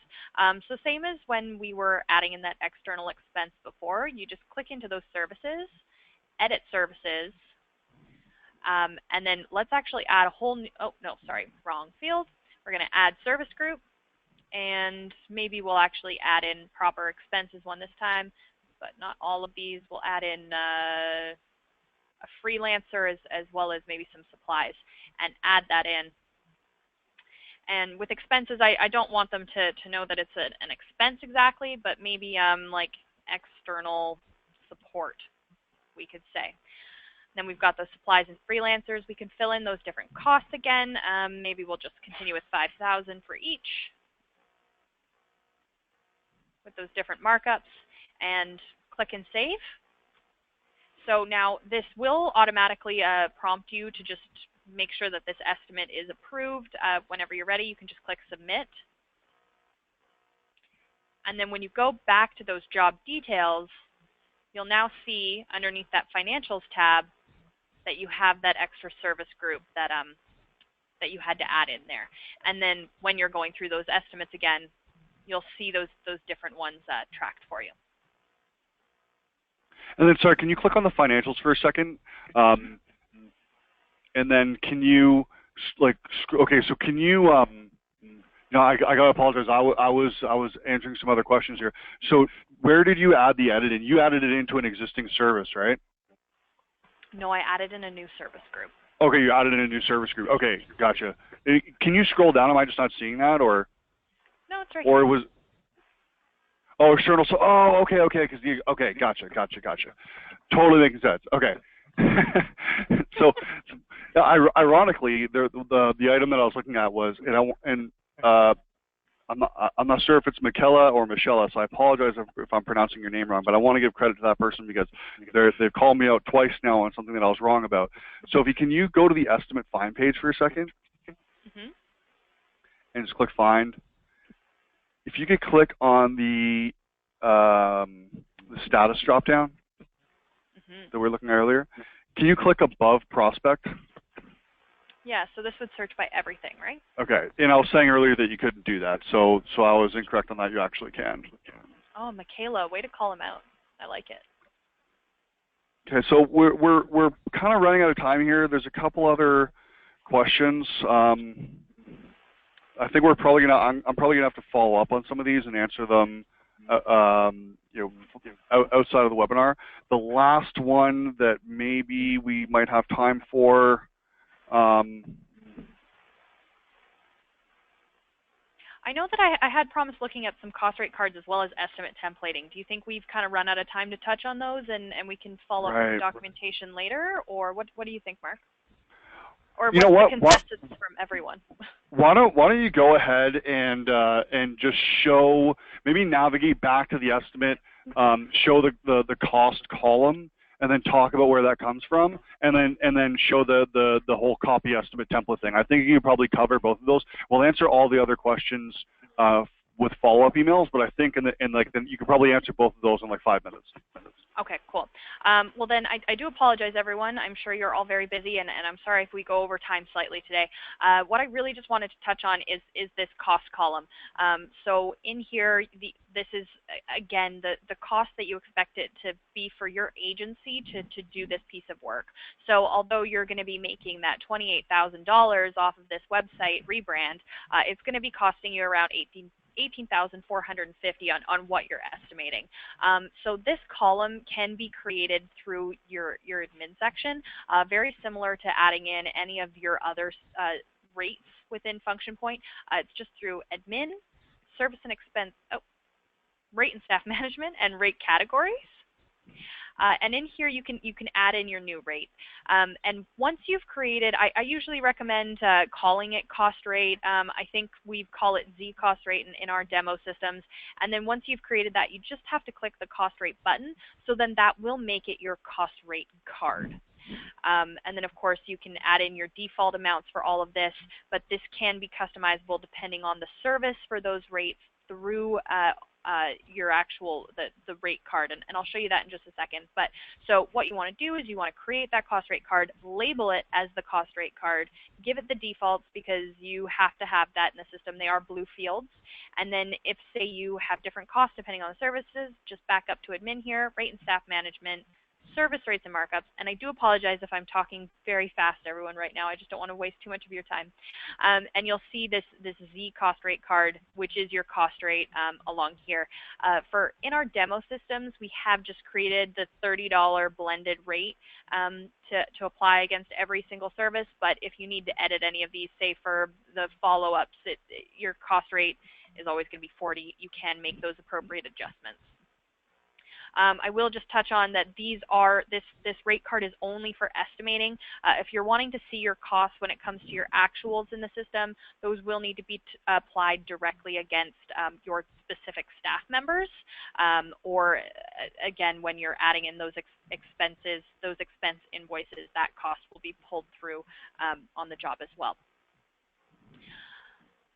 So same as when we were adding in that external expense before, you just click into those services, edit services, and then let's actually add a whole new, oh no, sorry, wrong field. We're going to add service group, and maybe we'll actually add in proper expenses one this time, but not all of these. We'll add in a freelancer as well as maybe some supplies and add that in. And with expenses, I don't want them to know that it's an expense exactly, but maybe like external support, we could say. Then we've got the supplies and freelancers. We can fill in those different costs again. Maybe we'll just continue with 5,000 for each with those different markups and click and save. So now this will automatically prompt you to just make sure that this estimate is approved. Whenever you're ready, you can just click submit. And then when you go back to those job details, you'll now see underneath that financials tab that you have that extra service group that that you had to add in there. And then when you're going through those estimates again, you'll see those different ones tracked for you. And then, sorry, can you click on the financials for a second? And then can you, okay, so can you, no, I gotta apologize. I was answering some other questions here. So where did you add the edit in? You added it into an existing service, right? No, I added in a new service group. Okay, you added in a new service group. Okay, gotcha. Can you scroll down? Am I just not seeing that, or? No, it's right here. Or it was. Oh, external. So, oh, okay, because okay, gotcha. Totally making sense. Okay. So, ironically, the item that I was looking at was, and I'm not sure if it's Michaela or Michelle, so I apologize if I'm pronouncing your name wrong, but I want to give credit to that person because they've called me out twice now on something that I was wrong about. So can you go to the estimate find page for a second? And just click find. If you could click on the status dropdown that we were looking at earlier, can you click above prospect? Yeah, so this would search by everything, right? Okay, and I was saying earlier that you couldn't do that, so I was incorrect on that. You actually can. Oh, Michaela, way to call him out. I like it. Okay, so we're kind of running out of time here. There's a couple other questions. I think I'm probably gonna have to follow up on some of these and answer them, outside of the webinar. The last one that maybe we might have time for. I know that I had promised looking at some cost rate cards as well as estimate templating. Do you think we've kind of run out of time to touch on those and we can follow up with documentation later? Or what do you think, Mark? Or what's the consensus from everyone? Why don't you go ahead and just show, maybe navigate back to the estimate, show the cost column, and then talk about where that comes from, and then show the whole copy estimate template thing. I think you can probably cover both of those. We'll answer all the other questions with follow-up emails, but I think then you could probably answer both of those in like 5 minutes. Okay, cool. Well then, I do apologize, everyone. I'm sure you're all very busy, and I'm sorry if we go over time slightly today. What I really just wanted to touch on is this cost column. So in here, this is, again, the cost that you expect it to be for your agency to do this piece of work. So although you're going to be making that $28,000 off of this website rebrand, it's going to be costing you around $18,450 on what you're estimating. So this column can be created through your admin section, very similar to adding in any of your other rates within Function Point. It's just through admin, service and expense, rate and staff management, and rate categories. And in here, you can add in your new rate. And once you've created, I usually recommend calling it cost rate. I think we call it Z cost rate in our demo systems. And then once you've created that, you just have to click the cost rate button. So then that will make it your cost rate card. And then, of course, you can add in your default amounts for all of this, but this can be customizable depending on the service for those rates through your actual the rate card, and I'll show you that in just a second. But so what you want to do is you want to create that cost rate card, label it as the cost rate card, give it the defaults because you have to have that in the system. They are blue fields. And then if, say, you have different costs depending on the services, just back up to admin here, rate and staff management, service rates and markups. And I do apologize if I'm talking very fast, everyone, right now. I just don't want to waste too much of your time. And you'll see this Z cost rate card, which is your cost rate along here. In our demo systems, we have just created the $30 blended rate to apply against every single service. But if you need to edit any of these, say for the follow-ups, your cost rate is always going to be $40. You can make those appropriate adjustments. I will just touch on that this rate card is only for estimating. If you're wanting to see your costs when it comes to your actuals in the system, those will need to be applied directly against your specific staff members, or again, when you're adding in those expenses, those expense invoices, that cost will be pulled through on the job as well.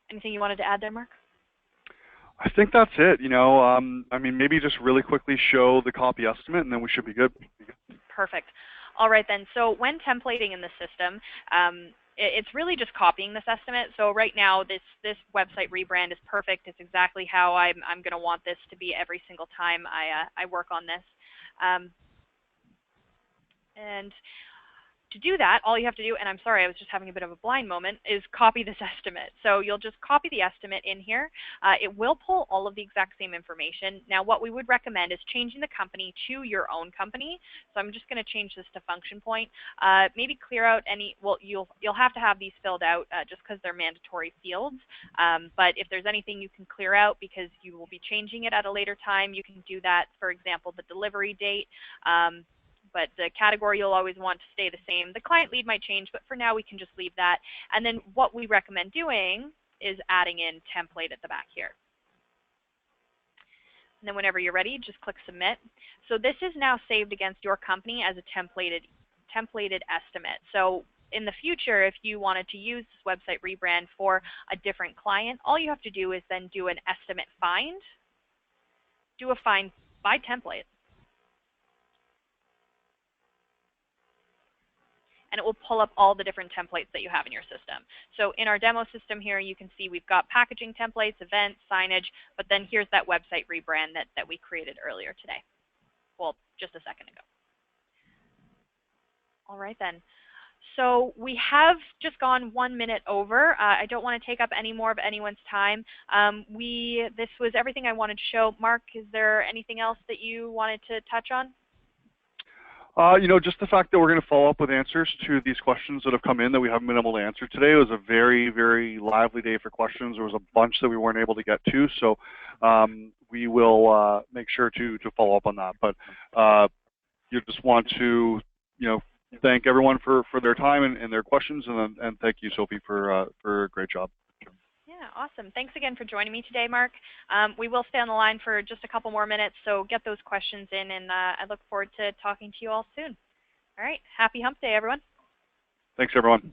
Anything you wanted to add there, Mark? I think that's it. I mean, maybe just really quickly show the copy estimate, and then we should be good. Perfect. All right, then. So when templating in the system, it's really just copying this estimate. So right now, this website rebrand is perfect. It's exactly how I'm going to want this to be every single time I work on this. And to do that, all you have to do, and I'm sorry, I was just having a bit of a blind moment, is copy this estimate. So you'll just copy the estimate in here. It will pull all of the exact same information. Now, what we would recommend is changing the company to your own company. So I'm just going to change this to Function Point. Maybe clear out any, well, you'll have to have these filled out just because they're mandatory fields. But if there's anything you can clear out because you will be changing it at a later time, you can do that. For example, the delivery date. But the category you'll always want to stay the same. The client lead might change, but for now we can just leave that. And then what we recommend doing is adding in template at the back here. And then whenever you're ready, just click submit. So this is now saved against your company as a templated estimate. So in the future, if you wanted to use this website rebrand for a different client, all you have to do is then do an estimate find, do a find by template, and it will pull up all the different templates that you have in your system. So in our demo system here, you can see we've got packaging templates, events, signage, but then here's that website rebrand that we created earlier today. Well, just a second ago. All right then. So we have just gone 1 minute over. I don't want to take up any more of anyone's time. This was everything I wanted to show. Mark, is there anything else that you wanted to touch on? Just the fact that we're going to follow up with answers to these questions that have come in that we haven't been able to answer today. It was a very, very lively day for questions. There was a bunch that we weren't able to get to, so we will make sure to follow up on that. But you just want to, thank everyone for their time and their questions, and thank you, Sophie, for a great job. Yeah, awesome. Thanks again for joining me today, Mark. We will stay on the line for just a couple more minutes, so get those questions in, and I look forward to talking to you all soon. All right, happy hump day, everyone. Thanks, everyone.